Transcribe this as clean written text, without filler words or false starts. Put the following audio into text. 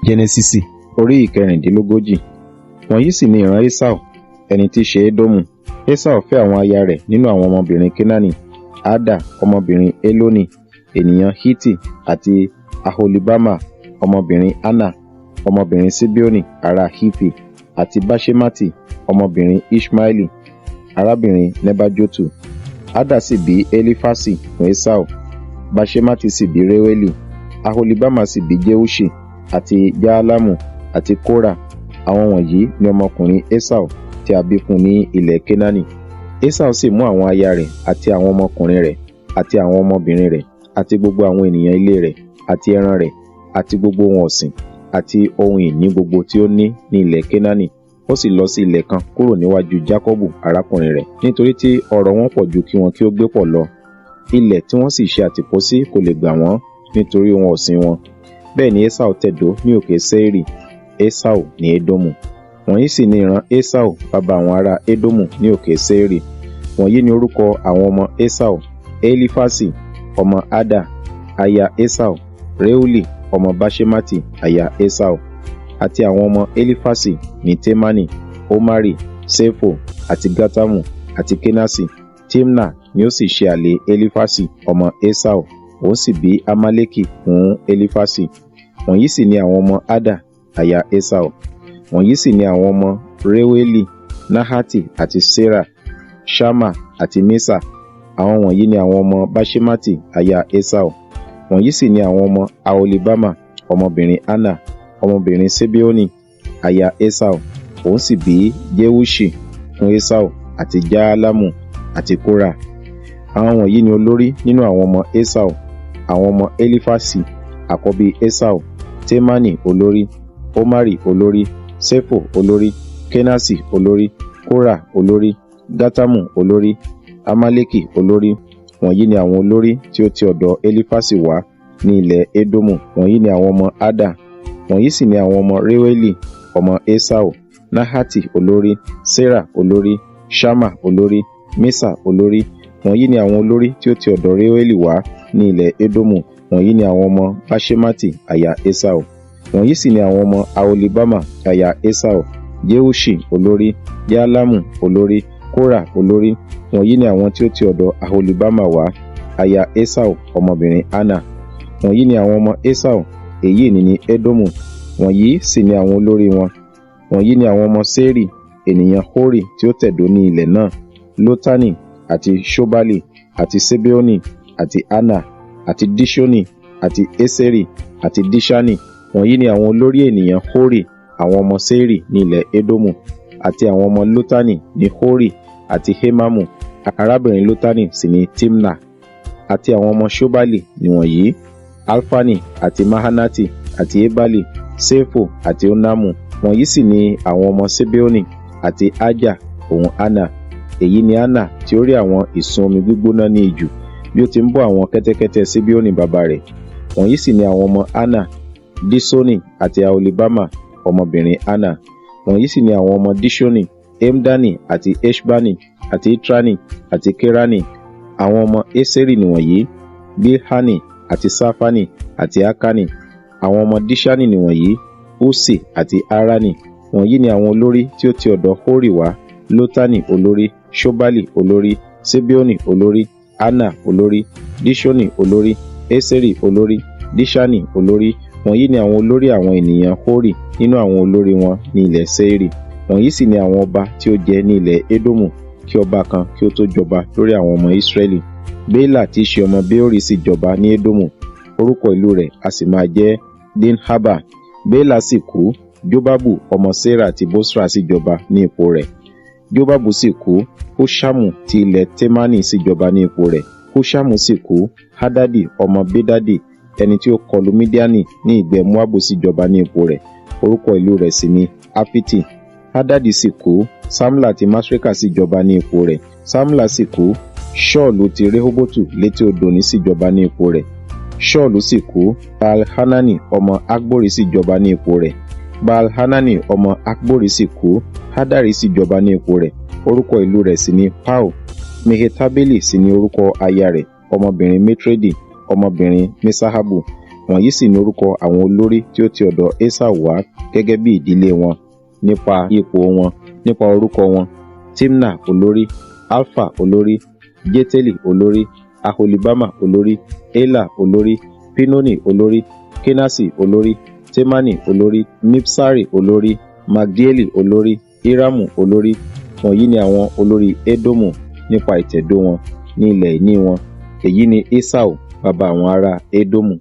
Jẹ́nẹ́sísì orí ìkẹrìndínlógójì. Wọ̀nyí sì ni ìran Esau, ẹni tí í ṣe Édómù. Esau fẹ́ àwọn aya rẹ̀ nínú àwọn ọmọbìnrin Kénáánì, Ada ọmọbìnrin Eloni, ènìyàn Hiti, àti Aholibama ọmọbìnrin Anna, ọmọbìnrin Sibeoni ará Hifi, àti Baṣemati ọmọbìnrin Iṣmaeli, arábìnrin Nebajotu. Ada sì bí Elifasi fún Esau, Baṣemati sì bí Reueli, Aholibama sì bí Jeuṣi, àti Jaalamu, àti Kora. Àwọn wọ̀nyí ni ọmọkùnrin Esau tí a bí fún ní ilẹ̀ Kénáánì. Esau sì mú àwọn aya rẹ̀ àti àwọn ọmọkùnrin rẹ̀ àti àwọn ọmọbìnrin rẹ̀ àti gbogbo àwọn ènìyàn ilé rẹ̀ àti ẹran rẹ̀ àti gbogbo ohun ọ̀sìn àti ohun ìní gbogbo tí ó ní ní ilẹ̀ Kénáánì. Ó sì lọ sí ilẹ̀ kan kúrò níwájú Jákọ́bù arákùnrin rẹ̀, nítorí tí ọrọ̀ wọn pọ̀ ju kí wọn kí ó gbé pọ̀ lọ. Ilẹ̀ tí wọ́n sì ṣe àtìpó sí kò lè gbà wọ́n nítorí ohun ọ̀sìn wọn. Bẹ́ẹ̀ ni Esau tẹ̀dó ní òkè Seiri. Esau ní Édómù. Wọ̀nyí sì ni ìran Esau bàbá àwọn ará Édómù ní òkè Seiri. Wọ̀nyí ni orúkọ àwọn ọmọ Esau: Elifasi ọmọ Ada aya Esau, Reuli ọmọ Baṣemati aya Esau. Àti àwọn ọmọ Elifasi ní Temani, Omari, Sefo, àti Gatamu, àti Kenasi. Timna ni ó sì ṣe àlè Elifasi ọmọ Esau, òun sì bí Amaleki fún Elifasi. Wọ̀nyí sì ni àwọn ọmọ Ada aya Esau. Wọ̀nyí sì ni àwọn ọmọ Reueli, Nahati, àti Sera, Ṣama, àti Mesa. Àwọn wọ̀nyí ni àwọn ọmọ Baṣemati aya Esau. Wọ̀nyí sì ni àwọn ọmọ Aholibama ọmọbìnrin Anna, ọmọbìnrin Sibeoni aya Esau, òun sì bí Jeuṣi fún Esau, àti Jaalamu, àti Kora. Àwọn wọ̀nyí ni olórí nínú àwọn ọmọ Esau. Àwọn ọmọ Elifasi àkọ́bí Esau: Temani olórí, Omari olórí, Sefo olórí, Kenasi olórí, Kora olórí, Gatamu olórí, Amaleki olórí. Wọ̀nyí ni àwọn olórí tí ó ti ọ̀dọ̀ Elifasi wá ní ilẹ̀ Édómù. Wọ̀nyí ni àwọn ọmọ Ada. Wọ̀nyí sì ni àwọn ọmọ Reueli ọmọ Esau: Nahati olórí, Sera olórí, Ṣama olórí, Mesa olórí. Wọ̀nyí ni àwọn olórí tí ó ti ọ̀dọ̀ Reueli wá ní ilẹ̀ Édómù. Wọ̀nyí ni àwọn ọmọ Baṣemati aya Esau. Wọ̀nyí sì ni àwọn ọmọ Aholibama aya Esau: Jeuṣi olórí, Jaalamu olórí, Kora olórí. Wọ̀nyí ni àwọn tí ó ti ọ̀dọ̀ Aholibama wá aya Esau ọmọbìnrin Anna. Wọ̀nyí ni àwọn ọmọ Esau, èyí ni ní Édómù. Wọ̀nyí sì ni àwọn olórí wọn. Wọ̀nyí ni àwọn ọmọ Seiri, ènìyàn Hori tí ó tẹ̀dó ní ilẹ̀ náà: Lotani, àti Ṣobali, àti Sibeoni, àti Anna, àti Dishoni, àti Eseri, àti Dishani. Wọ̀nyí ni àwọn olórí ènìyàn Hori, àwọn ọmọ Seiri ní ilẹ̀ Édómù. Àti àwọn ọmọ Lotani ní Hori, àti Hemamu, arábìnrin Lotani sì ní Timna. Àti àwọn ọmọ Ṣobali nìwọ̀nyí: Alfani, àti Mahanati, àti Ebali, Sefo, àti Onamu. Wọ̀nyí sì ni àwọn ọmọ Sibeoni, àti Aja òun Anna. Èyí ni Anna tí ó rí àwọn ìsun omi gbígbóná ní ijù, bí ó ti ń bọ́ àwọn kẹ́tẹ́kẹ́tẹ́ Sibeoni bàbá rẹ̀. Wọ̀nyí sì ni àwọn ọmọ Anna: Disoni, àti Aholibama ọmọbìnrin Anna. Wọ̀nyí sì ni àwọn ọmọ Dishoni: Emdani, àti Eṣbani, àti Itrani, àti Kerani. Àwọn ọmọ Eseri nìwọ̀nyí: Bilhani, àti Safani, àti Akani. Àwọn ọmọ Dishani nìwọ̀nyí: Usi, àti Arani. Wọ̀nyí ni àwọn olórí tí ó ti ọ̀dọ̀ Hori wá: Lotani olórí, Ṣobali olórí, Sibeoni olórí, Anna olórí, Dishoni olórí, Eseri olórí, Dishani olórí. Wọ̀nyí ni àwọn olórí àwọn ènìyàn Hori nínú àwọn olórí wọn ní ilẹ̀ Seiri. Wọ̀nyí sì ni àwọn ọba tí ó jẹ ní ilẹ̀ Édómù, kí ọba kan kí ó tó jọba lórí àwọn ọmọ Israẹli. Bela tí í ṣe ọmọ Beori sì jọba ní Édómù. Orúkọ ìlú rẹ̀ a sì máa jẹ́ Dinhaba. Bela sì kú, Jobabu ọmọ Sera ti Bosra sì jọba ní ipò rẹ̀. Jobabu sì kú, Huṣamu ti ilẹ̀ Temani sì jọba ní ipò rẹ̀. Huṣamu sì kú, Hadadi ọmọ Bedadi, ẹni tí ó kọlù Midiani ní ìgbẹ́ Moabu sì jọba ní ipò rẹ̀. Orúkọ ìlú rẹ̀ sì ni Afiti. Hadadi sì kú, Samla ti Masreka sì jọba ní ipò rẹ̀. Samla sì kú, Ṣọ́ọ̀lù ti Rehobotu létí odò ní sì jọba ní ipò rẹ̀. Ṣọ́ọ̀lù sì kú, Baal-Hanani ọmọ Akbori sì jọba ní ipò rẹ̀. Baal-Hanani ọmọ Akbori sì kú, Hadari sì jọba ní ipò rẹ̀. Orúkọ ìlú rẹ̀ sì ni Pau. Mehetabeli sì ni orúkọ aya rẹ̀, ọmọbìnrin Metredi, ọmọbìnrin Mesahabu. Wọ̀nyí sì ni orúkọ àwọn olórí tí ó ti ọ̀dọ̀ Esau wá gẹ́gẹ́ bí ìdílé wọn, nípa ipò wọn, nípa orúkọ wọn: Timna olórí, Alfa olórí, Jeteli olórí, Aholibama olórí, Ela olórí, Pinoni olórí, Kenasi olórí, Temani olórí, Mibsari olórí, Magdieli olórí, Hiramu olórí. Wọ̀nyí ni àwọn olórí Edomu nípa ìtẹ̀dó wọn ní ilẹ̀ ìní wọn. Èyí ni Esau baba àwọn ará Edomu.